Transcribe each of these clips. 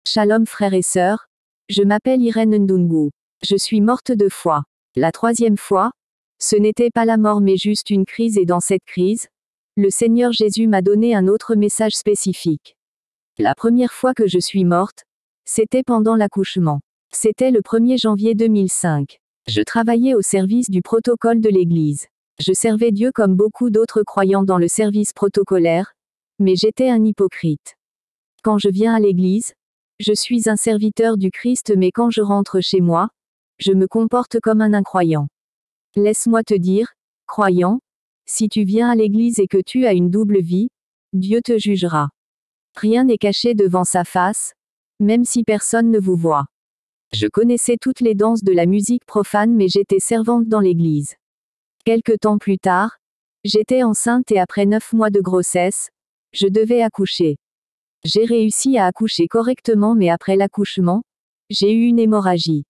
Shalom frères et sœurs, je m'appelle Irène Ndungu. Je suis morte 2 fois. La 3e fois, ce n'était pas la mort mais juste une crise et dans cette crise, le Seigneur Jésus m'a donné un autre message spécifique. La première fois que je suis morte, c'était pendant l'accouchement. C'était le 1er janvier 2005. Je travaillais au service du protocole de l'Église. Je servais Dieu comme beaucoup d'autres croyants dans le service protocolaire, mais j'étais un hypocrite. Quand je viens à l'Église, je suis un serviteur du Christ mais quand je rentre chez moi, je me comporte comme un incroyant. Laisse-moi te dire, croyant, si tu viens à l'Église et que tu as une double vie, Dieu te jugera. Rien n'est caché devant sa face, même si personne ne vous voit. Je connaissais toutes les danses de la musique profane mais j'étais servante dans l'Église. Quelque temps plus tard, j'étais enceinte et après 9 mois de grossesse, je devais accoucher. J'ai réussi à accoucher correctement mais après l'accouchement, j'ai eu une hémorragie.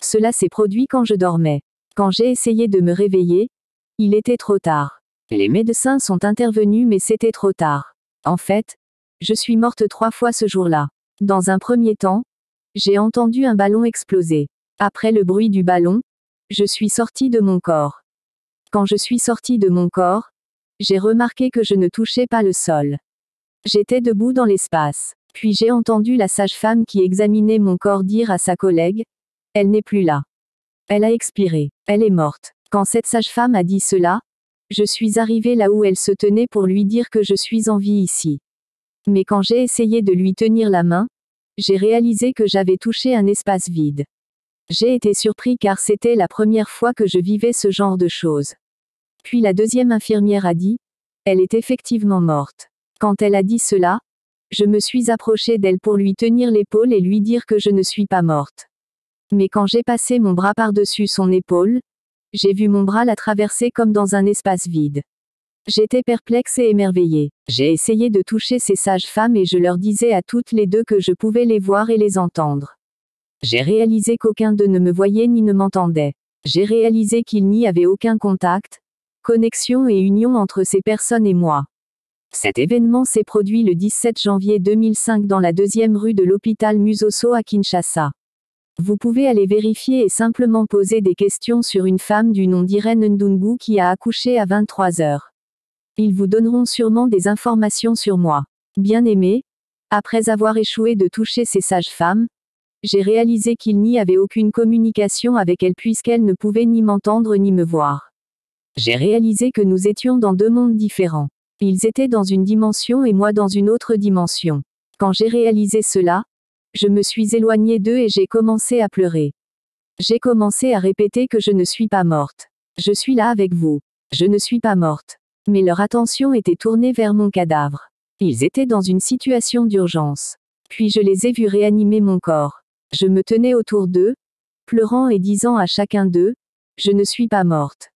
Cela s'est produit quand je dormais. Quand j'ai essayé de me réveiller, il était trop tard. Les médecins sont intervenus mais c'était trop tard. En fait, je suis morte 3 fois ce jour-là. Dans un premier temps, j'ai entendu un ballon exploser. Après le bruit du ballon, je suis sortie de mon corps. Quand je suis sortie de mon corps, j'ai remarqué que je ne touchais pas le sol. J'étais debout dans l'espace. Puis j'ai entendu la sage-femme qui examinait mon corps dire à sa collègue, « Elle n'est plus là. Elle a expiré. Elle est morte. » Quand cette sage-femme a dit cela, je suis arrivée là où elle se tenait pour lui dire que je suis en vie ici. Mais quand j'ai essayé de lui tenir la main, j'ai réalisé que j'avais touché un espace vide. J'ai été surpris car c'était la première fois que je vivais ce genre de choses. Puis la deuxième infirmière a dit, « Elle est effectivement morte. » Quand elle a dit cela, je me suis approchée d'elle pour lui tenir l'épaule et lui dire que je ne suis pas morte. Mais quand j'ai passé mon bras par-dessus son épaule, j'ai vu mon bras la traverser comme dans un espace vide. J'étais perplexe et émerveillée. J'ai essayé de toucher ces sages-femmes et je leur disais à toutes les deux que je pouvais les voir et les entendre. J'ai réalisé qu'aucun d'eux ne me voyait ni ne m'entendait. J'ai réalisé qu'il n'y avait aucun contact, connexion et union entre ces personnes et moi. Cet événement s'est produit le 17 janvier 2005 dans la 2e rue de l'hôpital Musoso à Kinshasa. Vous pouvez aller vérifier et simplement poser des questions sur une femme du nom d'Irène Ndungu qui a accouché à 23 heures. Ils vous donneront sûrement des informations sur moi. Bien-aimé, après avoir échoué de toucher ces sages-femmes, j'ai réalisé qu'il n'y avait aucune communication avec elles puisqu'elles ne pouvaient ni m'entendre ni me voir. J'ai réalisé que nous étions dans 2 mondes différents. Ils étaient dans une dimension et moi dans une autre dimension. Quand j'ai réalisé cela, je me suis éloignée d'eux et j'ai commencé à pleurer. J'ai commencé à répéter que je ne suis pas morte. Je suis là avec vous. Je ne suis pas morte. Mais leur attention était tournée vers mon cadavre. Ils étaient dans une situation d'urgence. Puis je les ai vus réanimer mon corps. Je me tenais autour d'eux, pleurant et disant à chacun d'eux, « Je ne suis pas morte. »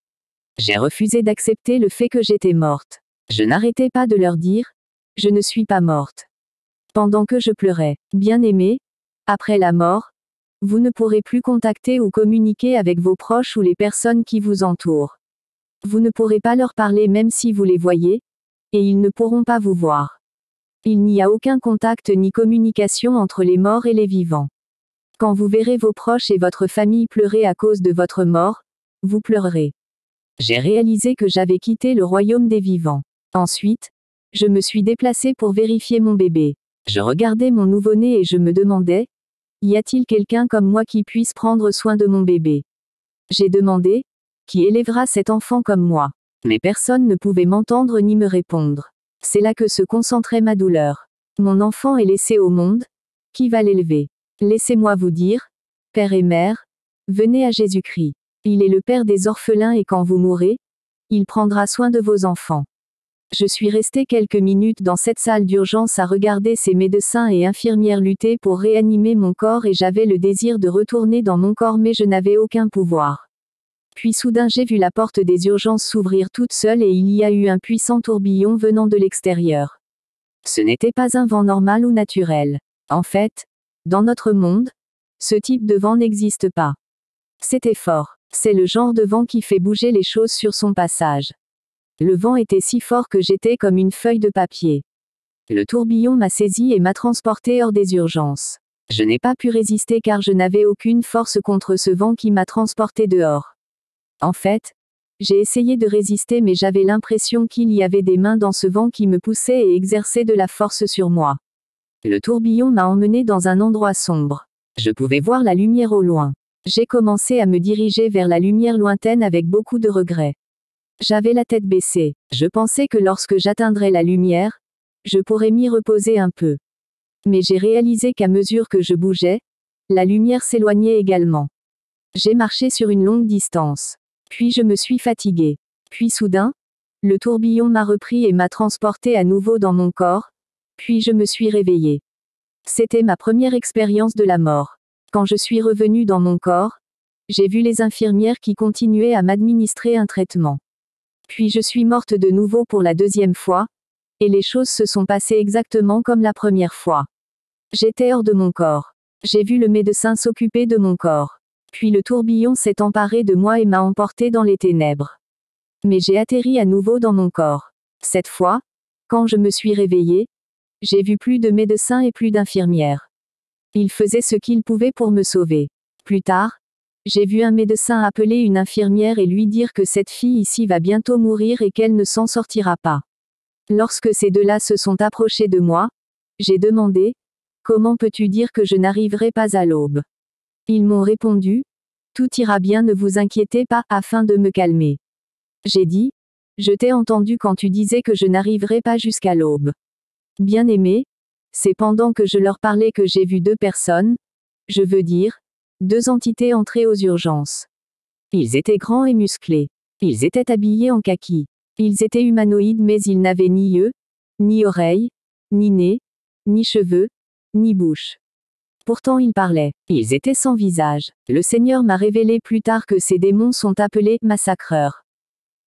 J'ai refusé d'accepter le fait que j'étais morte. Je n'arrêtais pas de leur dire, « Je ne suis pas morte. » Pendant que je pleurais. Bien-aimés, après la mort, vous ne pourrez plus contacter ou communiquer avec vos proches ou les personnes qui vous entourent. Vous ne pourrez pas leur parler même si vous les voyez, et ils ne pourront pas vous voir. Il n'y a aucun contact ni communication entre les morts et les vivants. Quand vous verrez vos proches et votre famille pleurer à cause de votre mort, vous pleurerez. J'ai réalisé que j'avais quitté le royaume des vivants. Ensuite, je me suis déplacée pour vérifier mon bébé. Je regardais mon nouveau-né et je me demandais, y a-t-il quelqu'un comme moi qui puisse prendre soin de mon bébé? J'ai demandé, qui élèvera cet enfant comme moi? Mais personne ne pouvait m'entendre ni me répondre. C'est là que se concentrait ma douleur. Mon enfant est laissé au monde, qui va l'élever? Laissez-moi vous dire, père et mère, venez à Jésus-Christ. Il est le père des orphelins et quand vous mourrez, il prendra soin de vos enfants. Je suis restée quelques minutes dans cette salle d'urgence à regarder ces médecins et infirmières lutter pour réanimer mon corps et j'avais le désir de retourner dans mon corps mais je n'avais aucun pouvoir. Puis soudain j'ai vu la porte des urgences s'ouvrir toute seule et il y a eu un puissant tourbillon venant de l'extérieur. Ce n'était pas un vent normal ou naturel. En fait, dans notre monde, ce type de vent n'existe pas. C'était fort. C'est le genre de vent qui fait bouger les choses sur son passage. Le vent était si fort que j'étais comme une feuille de papier. Le tourbillon m'a saisi et m'a transporté hors des urgences. Je n'ai pas pu résister car je n'avais aucune force contre ce vent qui m'a transporté dehors. En fait, j'ai essayé de résister mais j'avais l'impression qu'il y avait des mains dans ce vent qui me poussaient et exerçaient de la force sur moi. Le tourbillon m'a emmené dans un endroit sombre. Je pouvais voir la lumière au loin. J'ai commencé à me diriger vers la lumière lointaine avec beaucoup de regrets. J'avais la tête baissée. Je pensais que lorsque j'atteindrais la lumière, je pourrais m'y reposer un peu. Mais j'ai réalisé qu'à mesure que je bougeais, la lumière s'éloignait également. J'ai marché sur une longue distance. Puis je me suis fatigué. Puis soudain, le tourbillon m'a repris et m'a transporté à nouveau dans mon corps. Puis je me suis réveillé. C'était ma première expérience de la mort. Quand je suis revenu dans mon corps, j'ai vu les infirmières qui continuaient à m'administrer un traitement. Puis je suis morte de nouveau pour la deuxième fois, et les choses se sont passées exactement comme la première fois. J'étais hors de mon corps. J'ai vu le médecin s'occuper de mon corps. Puis le tourbillon s'est emparé de moi et m'a emporté dans les ténèbres. Mais j'ai atterri à nouveau dans mon corps. Cette fois, quand je me suis réveillée, j'ai vu plus de médecins et plus d'infirmières. Ils faisaient ce qu'ils pouvaient pour me sauver. Plus tard, j'ai vu un médecin appeler une infirmière et lui dire que cette fille ici va bientôt mourir et qu'elle ne s'en sortira pas. Lorsque ces deux-là se sont approchés de moi, j'ai demandé, « Comment peux-tu dire que je n'arriverai pas à l'aube ?» Ils m'ont répondu, « Tout ira bien, ne vous inquiétez pas » afin de me calmer. J'ai dit, « Je t'ai entendu quand tu disais que je n'arriverais pas jusqu'à l'aube. » Bien-aimé, c'est pendant que je leur parlais que j'ai vu deux personnes, je veux dire, deux entités entrer aux urgences. Ils étaient grands et musclés. Ils étaient habillés en kaki. Ils étaient humanoïdes mais ils n'avaient ni yeux, ni oreilles, ni nez, ni cheveux, ni bouche. Pourtant ils parlaient. Ils étaient sans visage. Le Seigneur m'a révélé plus tard que ces démons sont appelés massacreurs.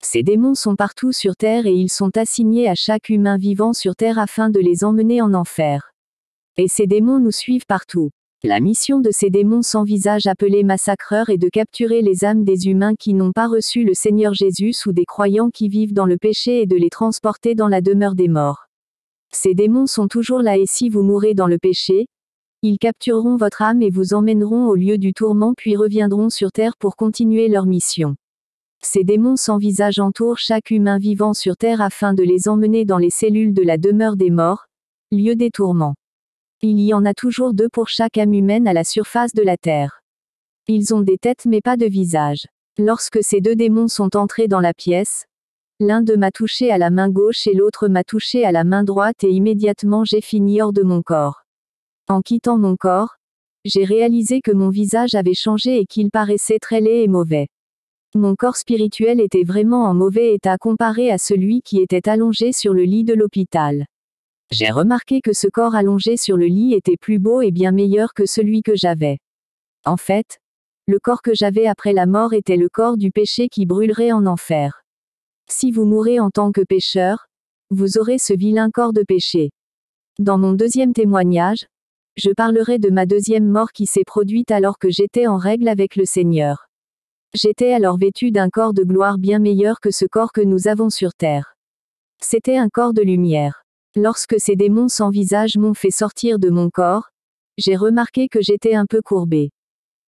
Ces démons sont partout sur terre et ils sont assignés à chaque humain vivant sur terre afin de les emmener en enfer. Et ces démons nous suivent partout. La mission de ces démons sans visage appelés massacreurs est de capturer les âmes des humains qui n'ont pas reçu le Seigneur Jésus ou des croyants qui vivent dans le péché et de les transporter dans la demeure des morts. Ces démons sont toujours là et si vous mourrez dans le péché, ils captureront votre âme et vous emmèneront au lieu du tourment puis reviendront sur terre pour continuer leur mission. Ces démons sans visage entourent chaque humain vivant sur terre afin de les emmener dans les cellules de la demeure des morts, lieu des tourments. Il y en a toujours deux pour chaque âme humaine à la surface de la terre. Ils ont des têtes mais pas de visage. Lorsque ces deux démons sont entrés dans la pièce, l'un d'eux m'a touché à la main gauche et l'autre m'a touché à la main droite et immédiatement j'ai fini hors de mon corps. En quittant mon corps, j'ai réalisé que mon visage avait changé et qu'il paraissait très laid et mauvais. Mon corps spirituel était vraiment en mauvais état comparé à celui qui était allongé sur le lit de l'hôpital. J'ai remarqué que ce corps allongé sur le lit était plus beau et bien meilleur que celui que j'avais. En fait, le corps que j'avais après la mort était le corps du péché qui brûlerait en enfer. Si vous mourrez en tant que pécheur, vous aurez ce vilain corps de péché. Dans mon deuxième témoignage, je parlerai de ma deuxième mort qui s'est produite alors que j'étais en règle avec le Seigneur. J'étais alors vêtu d'un corps de gloire bien meilleur que ce corps que nous avons sur terre. C'était un corps de lumière. Lorsque ces démons sans visage m'ont fait sortir de mon corps, j'ai remarqué que j'étais un peu courbé.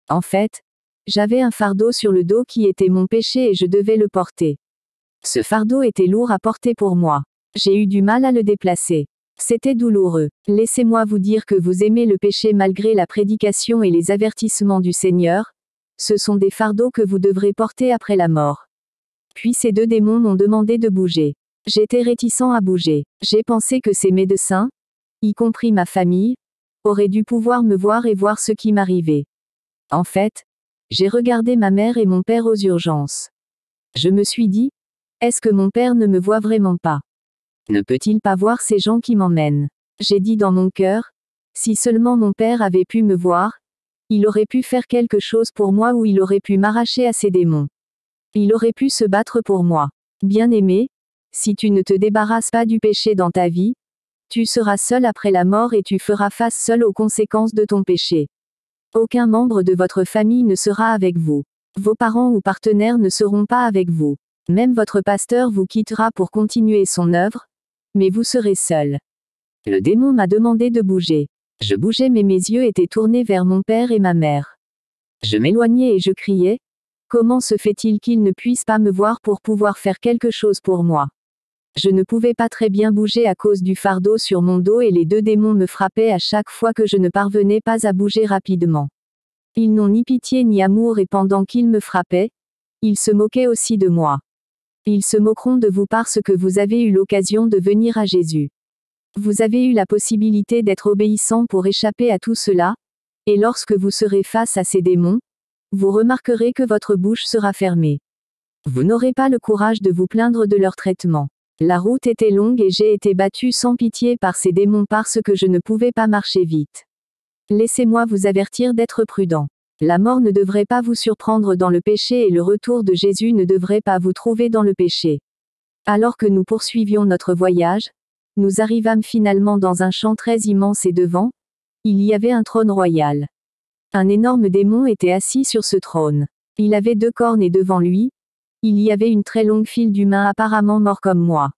En fait, j'avais un fardeau sur le dos qui était mon péché et je devais le porter. Ce fardeau était lourd à porter pour moi. J'ai eu du mal à le déplacer. C'était douloureux. Laissez-moi vous dire que vous aimez le péché malgré la prédication et les avertissements du Seigneur. Ce sont des fardeaux que vous devrez porter après la mort. Puis ces deux démons m'ont demandé de bouger. J'étais réticent à bouger. J'ai pensé que ces médecins, y compris ma famille, auraient dû pouvoir me voir et voir ce qui m'arrivait. En fait, j'ai regardé ma mère et mon père aux urgences. Je me suis dit, est-ce que mon père ne me voit vraiment pas? Ne peut-il pas voir ces gens qui m'emmènent? J'ai dit dans mon cœur, si seulement mon père avait pu me voir, il aurait pu faire quelque chose pour moi ou il aurait pu m'arracher à ces démons. Il aurait pu se battre pour moi. Bien-aimé, si tu ne te débarrasses pas du péché dans ta vie, tu seras seul après la mort et tu feras face seul aux conséquences de ton péché. Aucun membre de votre famille ne sera avec vous. Vos parents ou partenaires ne seront pas avec vous. Même votre pasteur vous quittera pour continuer son œuvre, mais vous serez seul. Le démon m'a demandé de bouger. Je bougeais mais mes yeux étaient tournés vers mon père et ma mère. Je m'éloignais et je criais, comment se fait-il qu'ils ne puissent pas me voir pour pouvoir faire quelque chose pour moi? Je ne pouvais pas très bien bouger à cause du fardeau sur mon dos et les deux démons me frappaient à chaque fois que je ne parvenais pas à bouger rapidement. Ils n'ont ni pitié ni amour et pendant qu'ils me frappaient, ils se moquaient aussi de moi. Ils se moqueront de vous parce que vous avez eu l'occasion de venir à Jésus. Vous avez eu la possibilité d'être obéissant pour échapper à tout cela, et lorsque vous serez face à ces démons, vous remarquerez que votre bouche sera fermée. Vous n'aurez pas le courage de vous plaindre de leur traitement. La route était longue et j'ai été battu sans pitié par ces démons parce que je ne pouvais pas marcher vite. Laissez-moi vous avertir d'être prudent. La mort ne devrait pas vous surprendre dans le péché et le retour de Jésus ne devrait pas vous trouver dans le péché. Alors que nous poursuivions notre voyage, nous arrivâmes finalement dans un champ très immense et devant, il y avait un trône royal. Un énorme démon était assis sur ce trône. Il avait 2 cornes et devant lui, il y avait une très longue file d'humains apparemment morts comme moi.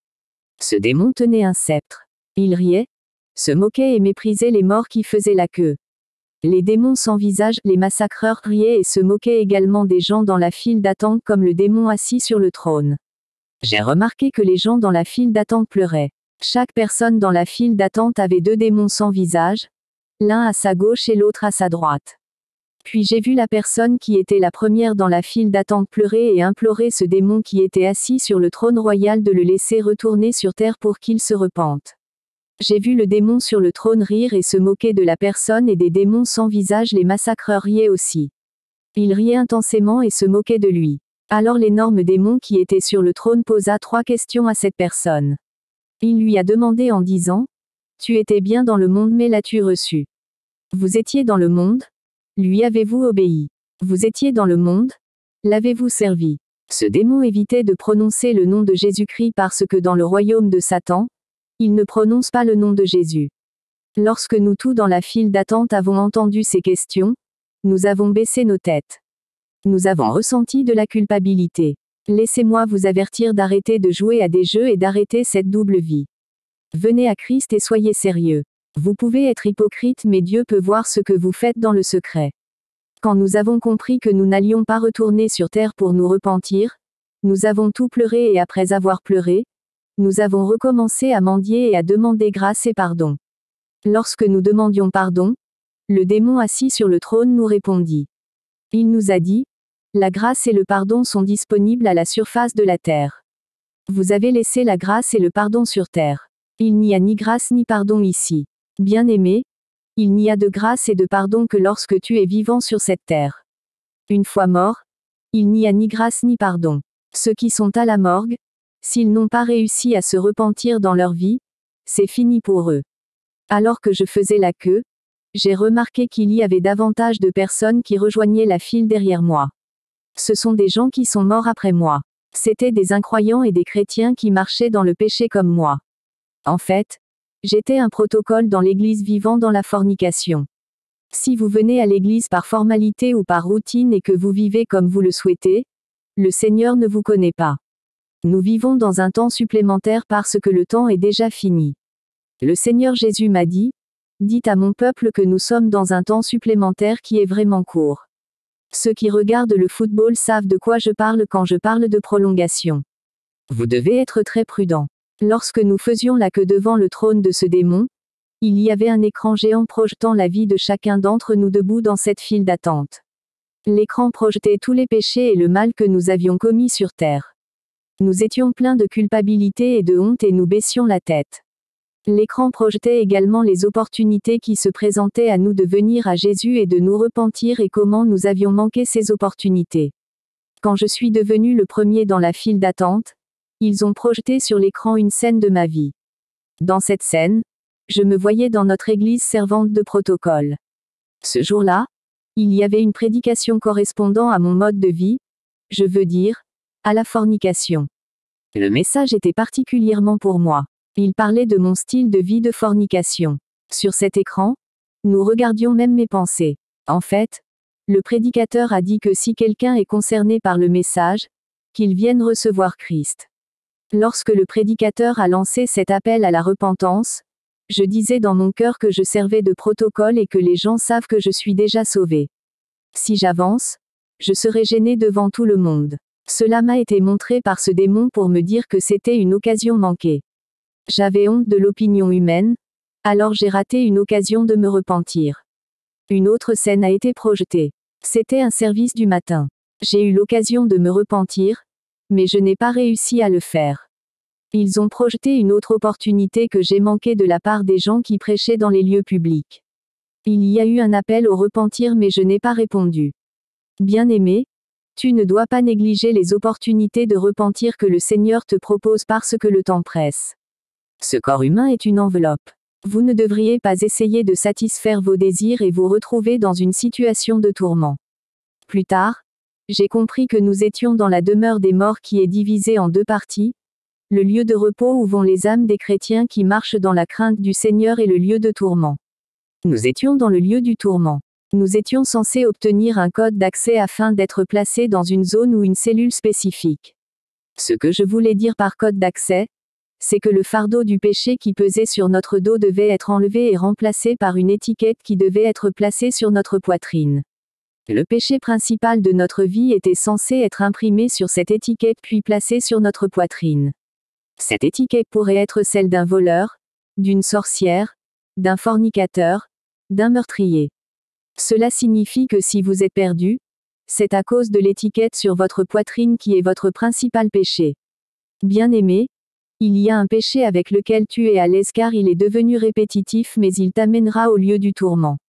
Ce démon tenait un sceptre. Il riait, se moquait et méprisait les morts qui faisaient la queue. Les démons sans visage, les massacreurs riaient et se moquaient également des gens dans la file d'attente comme le démon assis sur le trône. J'ai remarqué que les gens dans la file d'attente pleuraient. Chaque personne dans la file d'attente avait 2 démons sans visage, l'un à sa gauche et l'autre à sa droite. Puis j'ai vu la personne qui était la première dans la file d'attente pleurer et implorer ce démon qui était assis sur le trône royal de le laisser retourner sur terre pour qu'il se repente. J'ai vu le démon sur le trône rire et se moquer de la personne et des démons sans visage, les massacreurs riaient aussi. Ils riaient intensément et se moquaient de lui. Alors l'énorme démon qui était sur le trône posa 3 questions à cette personne. Il lui a demandé en disant, « Tu étais bien dans le monde mais l'as-tu reçu? Vous étiez dans le monde? Lui avez-vous obéi? Vous étiez dans le monde? L'avez-vous servi? » Ce démon évitait de prononcer le nom de Jésus-Christ parce que dans le royaume de Satan, il ne prononce pas le nom de Jésus. Lorsque nous tous dans la file d'attente avons entendu ces questions, nous avons baissé nos têtes. Nous avons ressenti de la culpabilité. Laissez-moi vous avertir d'arrêter de jouer à des jeux et d'arrêter cette double vie. Venez à Christ et soyez sérieux. Vous pouvez être hypocrite mais Dieu peut voir ce que vous faites dans le secret. Quand nous avons compris que nous n'allions pas retourner sur terre pour nous repentir, nous avons tout pleuré et après avoir pleuré, nous avons recommencé à mendier et à demander grâce et pardon. Lorsque nous demandions pardon, le démon assis sur le trône nous répondit. Il nous a dit, « La grâce et le pardon sont disponibles à la surface de la terre. Vous avez laissé la grâce et le pardon sur terre. Il n'y a ni grâce ni pardon ici. Bien-aimé, il n'y a de grâce et de pardon que lorsque tu es vivant sur cette terre. Une fois mort, il n'y a ni grâce ni pardon. Ceux qui sont à la morgue, s'ils n'ont pas réussi à se repentir dans leur vie, c'est fini pour eux. » Alors que je faisais la queue, j'ai remarqué qu'il y avait davantage de personnes qui rejoignaient la file derrière moi. Ce sont des gens qui sont morts après moi. C'étaient des incroyants et des chrétiens qui marchaient dans le péché comme moi. En fait, j'étais un protocole dans l'église vivant dans la fornication. Si vous venez à l'église par formalité ou par routine et que vous vivez comme vous le souhaitez, le Seigneur ne vous connaît pas. Nous vivons dans un temps supplémentaire parce que le temps est déjà fini. Le Seigneur Jésus m'a dit, « Dites à mon peuple que nous sommes dans un temps supplémentaire qui est vraiment court. » Ceux qui regardent le football savent de quoi je parle quand je parle de prolongation. Vous devez être très prudent. Lorsque nous faisions la queue devant le trône de ce démon, il y avait un écran géant projetant la vie de chacun d'entre nous debout dans cette file d'attente. L'écran projetait tous les péchés et le mal que nous avions commis sur terre. Nous étions pleins de culpabilité et de honte et nous baissions la tête. L'écran projetait également les opportunités qui se présentaient à nous de venir à Jésus et de nous repentir et comment nous avions manqué ces opportunités. Quand je suis devenu le premier dans la file d'attente, ils ont projeté sur l'écran une scène de ma vie. Dans cette scène, je me voyais dans notre église servante de protocole. Ce jour-là, il y avait une prédication correspondant à mon mode de vie, je veux dire, à la fornication. Le message était particulièrement pour moi. Il parlait de mon style de vie de fornication. Sur cet écran, nous regardions même mes pensées. En fait, le prédicateur a dit que si quelqu'un est concerné par le message, qu'il vienne recevoir Christ. Lorsque le prédicateur a lancé cet appel à la repentance, Je disais dans mon cœur que je servais de protocole et que les gens savent que je suis déjà sauvé. Si j'avance, je serai gêné devant tout le monde. Cela m'a été montré par ce démon pour me dire que c'était une occasion manquée. J'avais honte de l'opinion humaine, alors j'ai raté une occasion de me repentir. Une autre scène a été projetée. C'était un service du matin. J'ai eu l'occasion de me repentir, mais je n'ai pas réussi à le faire. Ils ont projeté une autre opportunité que j'ai manquée de la part des gens qui prêchaient dans les lieux publics. Il y a eu un appel au repentir mais je n'ai pas répondu. Bien-aimé, tu ne dois pas négliger les opportunités de repentir que le Seigneur te propose parce que le temps presse. Ce corps humain est une enveloppe. Vous ne devriez pas essayer de satisfaire vos désirs et vous retrouver dans une situation de tourment. Plus tard, j'ai compris que nous étions dans la demeure des morts qui est divisée en deux parties, le lieu de repos où vont les âmes des chrétiens qui marchent dans la crainte du Seigneur et le lieu de tourment. Nous étions dans le lieu du tourment. Nous étions censés obtenir un code d'accès afin d'être placés dans une zone ou une cellule spécifique. Ce que je voulais dire par code d'accès, c'est que le fardeau du péché qui pesait sur notre dos devait être enlevé et remplacé par une étiquette qui devait être placée sur notre poitrine. Le péché principal de notre vie était censé être imprimé sur cette étiquette puis placé sur notre poitrine. Cette étiquette pourrait être celle d'un voleur, d'une sorcière, d'un fornicateur, d'un meurtrier. Cela signifie que si vous êtes perdu, c'est à cause de l'étiquette sur votre poitrine qui est votre principal péché. Bien-aimé, il y a un péché avec lequel tu es à l'aise car il est devenu répétitif mais il t'amènera au lieu du tourment.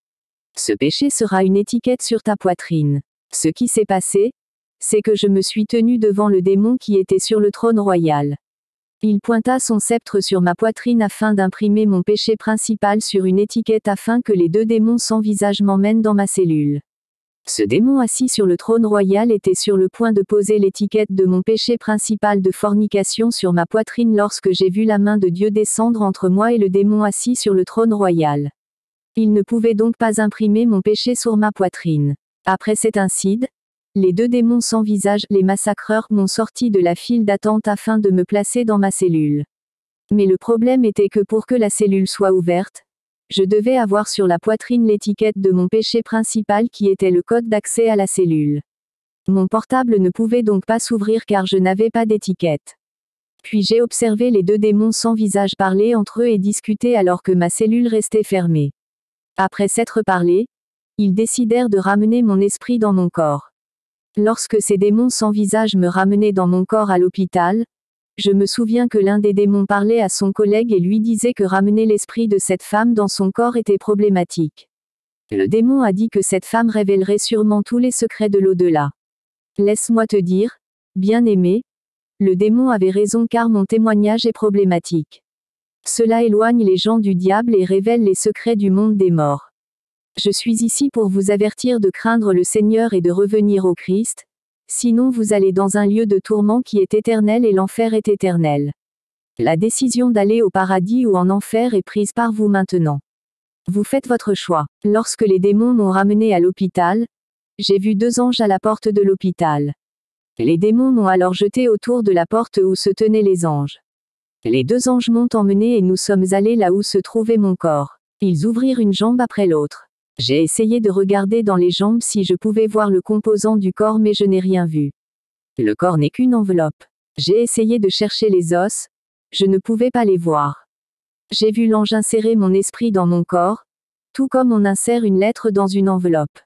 Ce péché sera une étiquette sur ta poitrine. Ce qui s'est passé, c'est que je me suis tenu devant le démon qui était sur le trône royal. Il pointa son sceptre sur ma poitrine afin d'imprimer mon péché principal sur une étiquette afin que les deux démons sans visage m'emmènent dans ma cellule. Ce démon assis sur le trône royal était sur le point de poser l'étiquette de mon péché principal de fornication sur ma poitrine lorsque j'ai vu la main de Dieu descendre entre moi et le démon assis sur le trône royal. Il ne pouvait donc pas imprimer mon péché sur ma poitrine. Après cet incide, les deux démons sans visage, les massacreurs, m'ont sorti de la file d'attente afin de me placer dans ma cellule. Mais le problème était que pour que la cellule soit ouverte, je devais avoir sur la poitrine l'étiquette de mon péché principal qui était le code d'accès à la cellule. Mon portable ne pouvait donc pas s'ouvrir car je n'avais pas d'étiquette. Puis j'ai observé les deux démons sans visage parler entre eux et discuter alors que ma cellule restait fermée. Après s'être parlé, ils décidèrent de ramener mon esprit dans mon corps. Lorsque ces démons sans visage me ramenaient dans mon corps à l'hôpital, je me souviens que l'un des démons parlait à son collègue et lui disait que ramener l'esprit de cette femme dans son corps était problématique. Le démon a dit que cette femme révélerait sûrement tous les secrets de l'au-delà. Laisse-moi te dire, bien-aimé, le démon avait raison car mon témoignage est problématique. Cela éloigne les gens du diable et révèle les secrets du monde des morts. Je suis ici pour vous avertir de craindre le Seigneur et de revenir au Christ, sinon vous allez dans un lieu de tourment qui est éternel et l'enfer est éternel. La décision d'aller au paradis ou en enfer est prise par vous maintenant. Vous faites votre choix. Lorsque les démons m'ont ramené à l'hôpital, j'ai vu deux anges à la porte de l'hôpital. Les démons m'ont alors jeté autour de la porte où se tenaient les anges. Les deux anges m'ont emmené et nous sommes allés là où se trouvait mon corps. Ils ouvrirent une jambe après l'autre. J'ai essayé de regarder dans les jambes si je pouvais voir le composant du corps mais je n'ai rien vu. Le corps n'est qu'une enveloppe. J'ai essayé de chercher les os, je ne pouvais pas les voir. J'ai vu l'ange insérer mon esprit dans mon corps, tout comme on insère une lettre dans une enveloppe.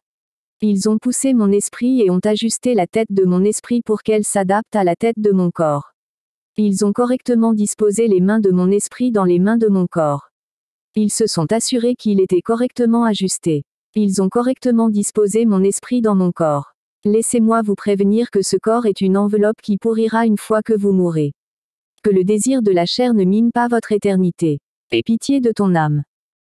Ils ont poussé mon esprit et ont ajusté la tête de mon esprit pour qu'elle s'adapte à la tête de mon corps. Ils ont correctement disposé les mains de mon esprit dans les mains de mon corps. Ils se sont assurés qu'il était correctement ajusté. Ils ont correctement disposé mon esprit dans mon corps. Laissez-moi vous prévenir que ce corps est une enveloppe qui pourrira une fois que vous mourrez. Que le désir de la chair ne mine pas votre éternité. Aie pitié de ton âme.